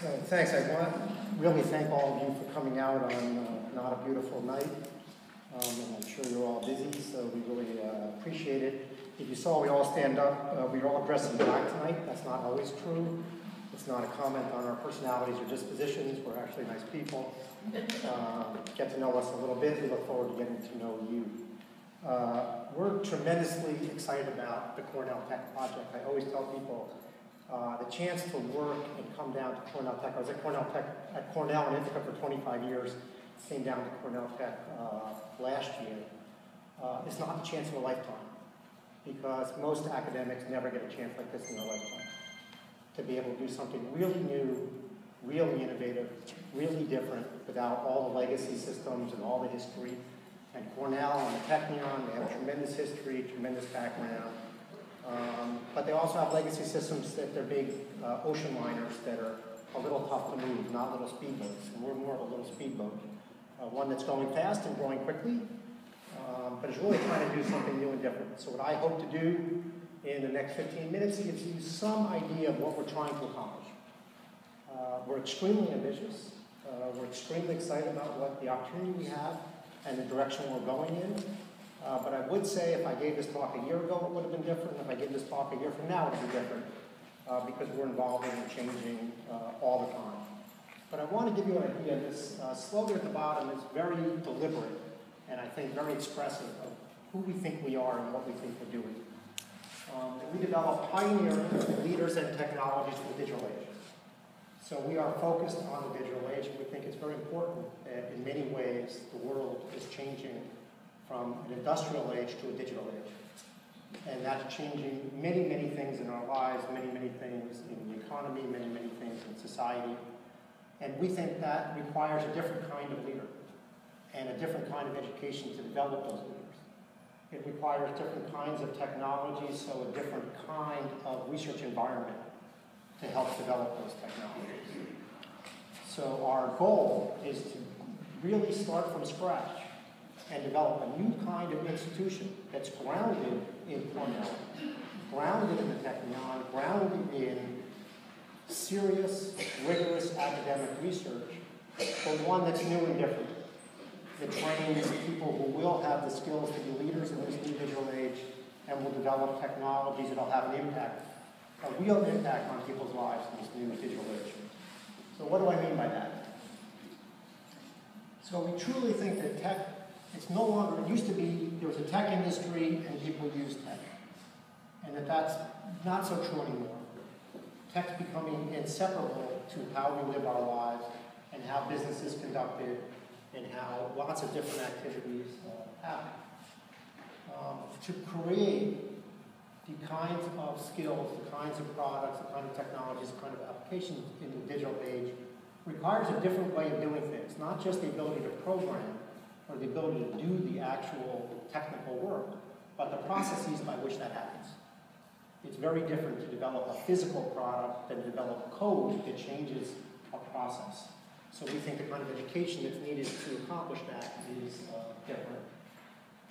So thanks. I want to really thank all of you for coming out on not a beautiful night. And I'm sure you're all busy, so we really appreciate it. If you saw, we all stand up. We're all dressed in black tonight. That's not always true. It's not a comment on our personalities or dispositions. We're actually nice people. Get to know us a little bit. We look forward to getting to know you. We're tremendously excited about the Cornell Tech project. I always tell people the chance to work and come down to Cornell Tech. I was at Cornell in Ithaca for 25 years. Came down to Cornell Tech last year. It's not the chance of a lifetime, because most academics never get a chance like this in their lifetime. To be able to do something really new, really innovative, really different, without all the legacy systems and all the history. And Cornell and the Technion, they have tremendous history, tremendous background. But they also have legacy systems that they're big ocean liners that are a little tough to move, not little speedboats. And we're more of a little speedboat. One that's going fast and growing quickly, but is really trying to do something new and different. So what I hope to do in the next 15 minutes gives you some idea of what we're trying to accomplish. We're extremely ambitious. We're extremely excited about what the opportunity we have and the direction we're going in. But I would say if I gave this talk a year ago, it would have been different. If I gave this talk a year from now, it would be different, because we're evolving and changing all the time. But I want to give you an idea. This slogan at the bottom is very deliberate, and I think very expressive of who we think we are and what we think we're doing. We develop pioneering leaders and technologies for the digital age. So we are focused on the digital age, and we think it's very important that in many ways the world is changing from an industrial age to a digital age. And that's changing many, many things in our lives, many, many things in the economy, many, many things in society. And we think that requires a different kind of leader and a different kind of education to develop those leaders. It requires different kinds of technologies, so a different kind of research environment to help develop those technologies. So our goal is to really start from scratch and develop a new kind of institution that's grounded in Cornell, grounded in the Technion, grounded in serious, rigorous academic research, but one that's new and different, that trains people who will have the skills to be leaders in this new digital age and will develop technologies that will have an impact, a real impact on people's lives in this new digital age. So what do I mean by that? So we truly think that tech, it's no longer, it used to be, there was a tech industry and people used tech. And that's not so true anymore. Tech's becoming inseparable to how we live our lives and how business is conducted and how lots of different activities happen. To create the kinds of skills, the kinds of products, the kind of technologies, the kind of applications in the digital age requires a different way of doing things, not just the ability to program or the ability to do the actual technical work, but the processes by which that happens. It's very different to develop a physical product than to develop code that changes a process. So we think the kind of education that's needed to accomplish that is different.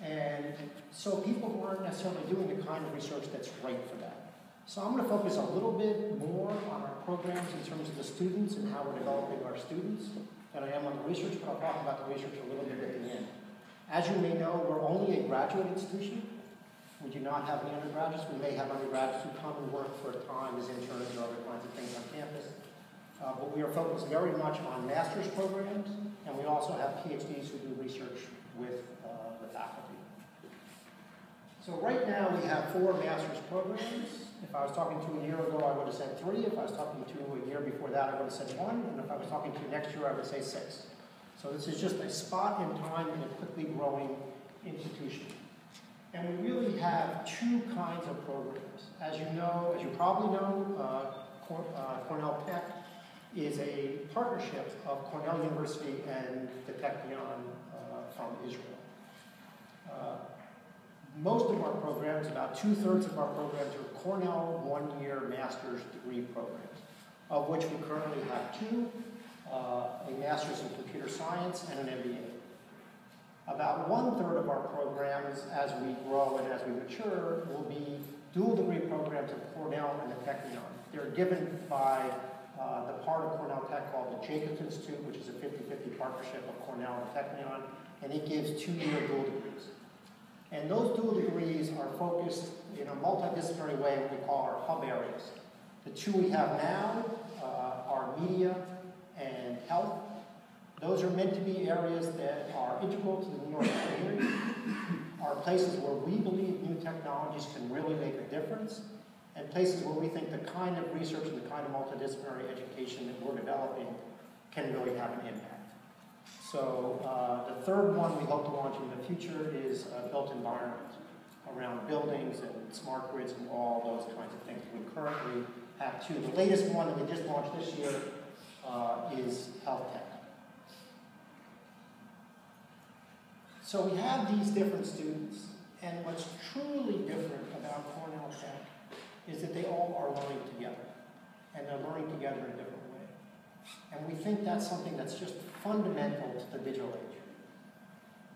And so people who aren't necessarily doing the kind of research that's right for that. So I'm going to focus a little bit more on our programs in terms of the students and how we're developing our students than I am on the research, but I'll talk about the research a little bit at the end. As you may know, we're only a graduate institution. We do not have any undergraduates. We may have undergraduates who come and work for a time as interns or other kinds of things on campus. But we are focused very much on master's programs, and we also have PhDs who do research with the faculty. So right now we have 4 master's programs. If I was talking to you a year ago, I would have said 3. If I was talking to you a year before that, I would have said 1. And if I was talking to you next year, I would say 6. So this is just a spot in time in a quickly growing institution. And we really have 2 kinds of programs. As you know, as you probably know, Cornell Tech is a partnership of Cornell University and the Technion from Israel. Most of our programs, about 2/3 of our programs, are Cornell 1-year master's degree programs, of which we currently have 2, a master's in computer science and an MBA. About 1/3 of our programs, as we grow and as we mature, will be dual degree programs of Cornell and the Technion. They're given by the part of Cornell Tech called the Jacobs Institute, which is a 50-50 partnership of Cornell and Technion, and it gives 2-year dual degrees. And those dual degrees are focused in a multidisciplinary way, what we call our hub areas. The two we have now are media and health. Those are meant to be areas that are integral to the New York community, are places where we believe new technologies can really make a difference, and places where we think the kind of research and the kind of multidisciplinary education that we're developing can really have an impact. So the third one we hope to launch in the future is built environment around buildings and smart grids and all those kinds of things. We currently have two. The latest one that we just launched this year is health tech. So we have these different students, and what's truly different about Cornell Tech is that they all are learning together, and they're learning together in a different way. And we think that's something that's just fundamental to the digital age.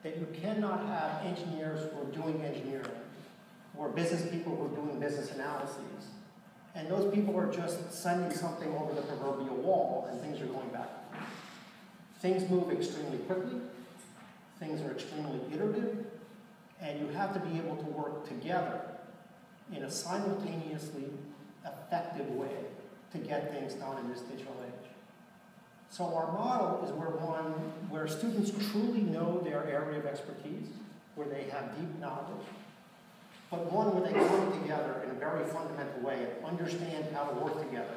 That you cannot have engineers who are doing engineering, or business people who are doing business analyses, and those people are just sending something over the proverbial wall, and things are going back and forth. Things move extremely quickly. Things are extremely iterative, and you have to be able to work together in a simultaneously effective way to get things done in this digital age. So our model is where students truly know their area of expertise, where they have deep knowledge, but one where they work together in a very fundamental way and understand how to work together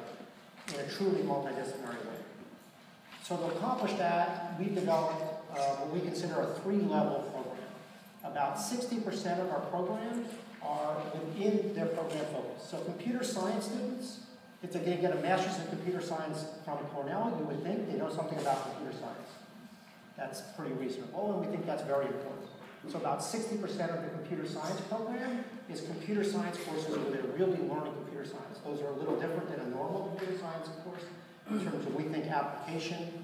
in a truly multidisciplinary way. So to accomplish that, we've developed what we consider a 3-level program. About 60% of our programs are within their program focus. So computer science students, if they're going to get a master's in computer science from Cornell, you would think they know something about computer science. That's pretty reasonable, and we think that's very important. So about 60% of the computer science program is computer science courses where they're really learning computer science. Those are a little different than a normal computer science course in terms of we think application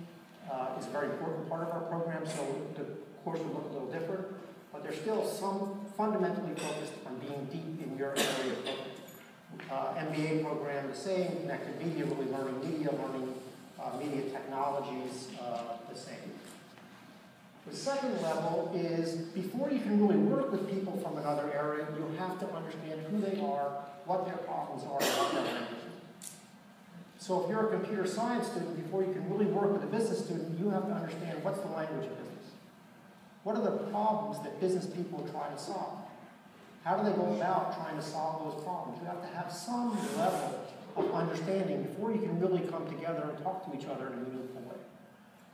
is a very important part of our program, so the course will look a little different, but there's still some fundamentally focused on being deep in your area of focus. MBA program, the same, connected media, really learning media technologies, the same. The second level is, before you can really work with people from another area, you have to understand who they are, what their problems are, and what their language. So if you're a computer science student, before you can really work with a business student, you have to understand what's the language of business. What are the problems that business people try to solve? How do they go about trying to solve those problems? You have to have some level of understanding before you can really come together and talk to each other in a meaningful way.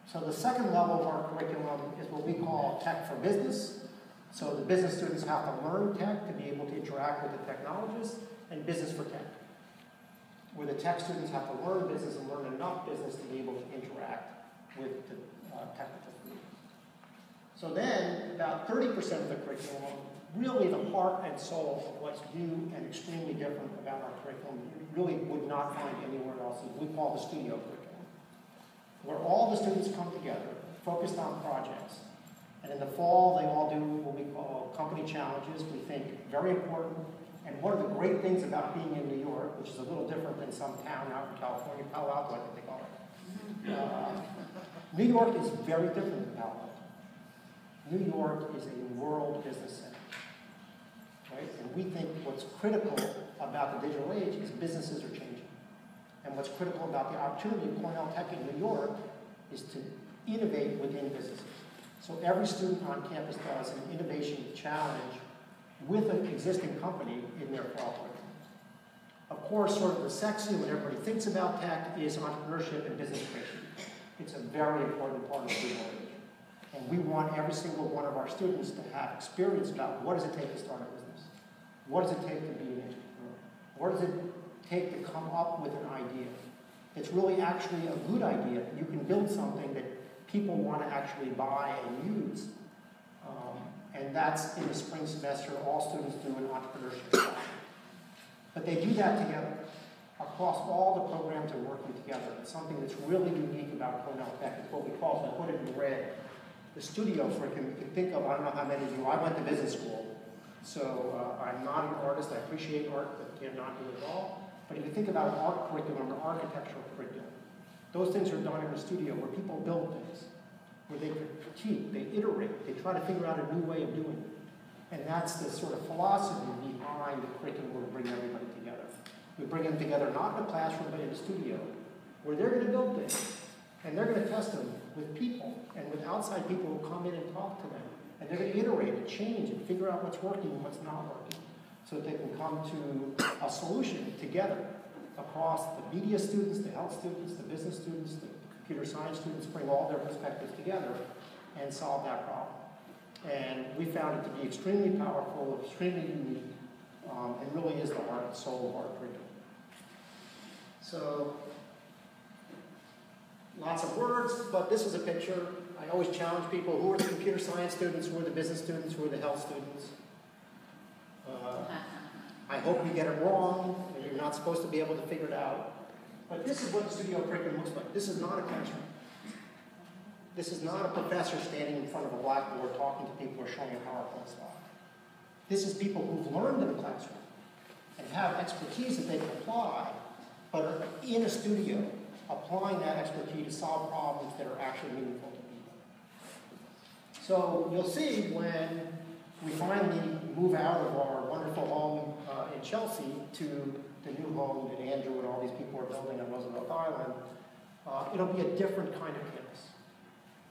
So the second level of our curriculum is what we call tech for business. So the business students have to learn tech to be able to interact with the technologists, and business for tech, where the tech students have to learn business and learn enough business to be able to interact with the technical group. So then, about 30% of the curriculum, really the heart and soul of what's new and extremely different about our curriculum, you really would not find anywhere else, is we call the studio curriculum, where all the students come together, focused on projects. And in the fall, they all do what we call company challenges, we think very important. And one of the great things about being in New York, which is a little different than some town out in California, Palo Alto, I think they call it. New York is very different than Palo Alto. New York is a world business center, right? And we think what's critical about the digital age is businesses are changing. And what's critical about the opportunity of Cornell Tech in New York is to innovate within businesses. So every student on campus does an innovation challenge with an existing company in their fall program. Of course, sort of the sexy, what everybody thinks about tech, is entrepreneurship and business creation. It's a very important part of the digital age. And we want every single one of our students to have experience about what does it take to start a business? What does it take to be an entrepreneur? What does it take to come up with an idea? It's really actually a good idea. You can build something that people want to actually buy and use. And that's in the spring semester, all students do an entrepreneurship class. But they do that together. Across all the programs are working together. It's something that's really unique about Cornell Tech. It's what we call, if I put it in red, the studio for it. You can think of, I don't know how many of you, I went to business school. So I'm not an artist. I appreciate art, but cannot do it all. But if you think about art curriculum or architectural curriculum, those things are done in a studio where people build things, where they critique, they iterate, they try to figure out a new way of doing it. And that's the sort of philosophy behind the curriculum where we bring everybody together. We bring them together not in a classroom, but in a studio, where they're going to build things, and they're going to test them with people, and with outside people who come in and talk to them. And they're going to iterate and change and figure out what's working and what's not working, so that they can come to a solution together across the media students, the health students, the business students, the computer science students, bring all their perspectives together and solve that problem. And we found it to be extremely powerful, extremely unique, and really is the heart and soul of our curriculum. So, lots of words, but this is a picture. I always challenge people, who are the computer science students, who are the business students, who are the health students? I hope you get it wrong, and you're not supposed to be able to figure it out. But this is what the studio curriculum looks like. This is not a classroom. This is not a professor standing in front of a blackboard talking to people or showing a PowerPoint slide. This is people who've learned in the classroom and have expertise that they can apply, but are in a studio applying that expertise to solve problems that are actually meaningful to people. So you'll see when we finally move out of our wonderful home in Chelsea to the new home that Andrew and all these people are building on Roosevelt Island, it'll be a different kind of campus.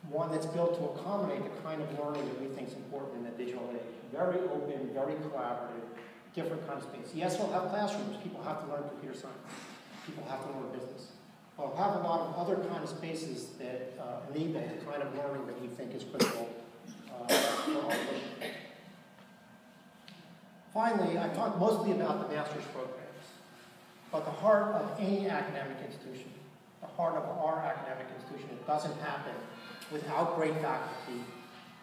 One that's built to accommodate the kind of learning that we think is important in the digital age. Very open, very collaborative, different kind of space. Yes, we'll have classrooms. People have to learn computer science. People have to learn business. But we'll have a lot of other kind of spaces that enable the kind of learning that we think is critical for our mission. Finally, I've talked mostly about the master's programs, but the heart of any academic institution, the heart of our academic institution, it doesn't happen without great faculty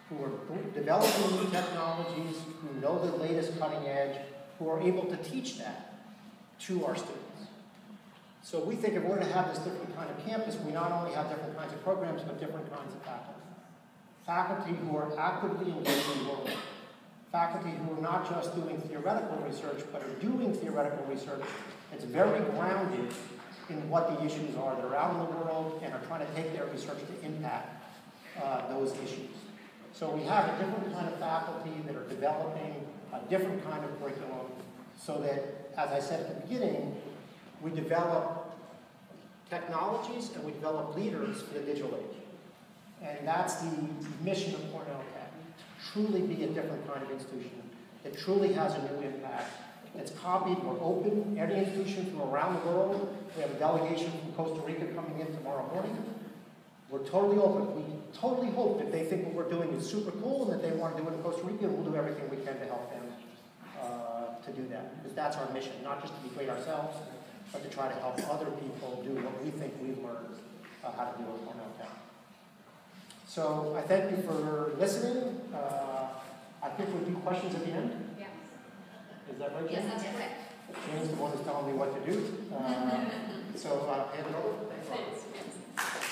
who are developing new technologies, who know the latest cutting edge, who are able to teach that to our students. So we think if we're going to have this different kind of campus, we not only have different kinds of programs, but different kinds of faculty. Faculty who are actively engaged in work. Faculty who are not just doing theoretical research, but are doing theoretical research that's very grounded in what the issues are that are out in the world and are trying to take their research to impact those issues. So we have a different kind of faculty that are developing a different kind of curriculum so that, as I said at the beginning, we develop technologies and we develop leaders for the digital age. And that's the mission of Cornell Tech, to truly be a different kind of institution that truly has a new impact. It's copied, we're open, every institution from around the world. We have a delegation from Costa Rica coming in tomorrow morning. We're totally open. We totally hope that they think what we're doing is super cool and that they want to do it in Costa Rica, and we'll do everything we can to help them to do that. Because that's our mission, not just to be great ourselves, but to try to help other people do what we think we've learned how to do at Cornell Tech. So I thank you for listening. I think we'll do questions at the end. Yes. Is that right, Jane? Yes, that's correct. Jane's the one who's telling me what to do. So hand it over. Thanks.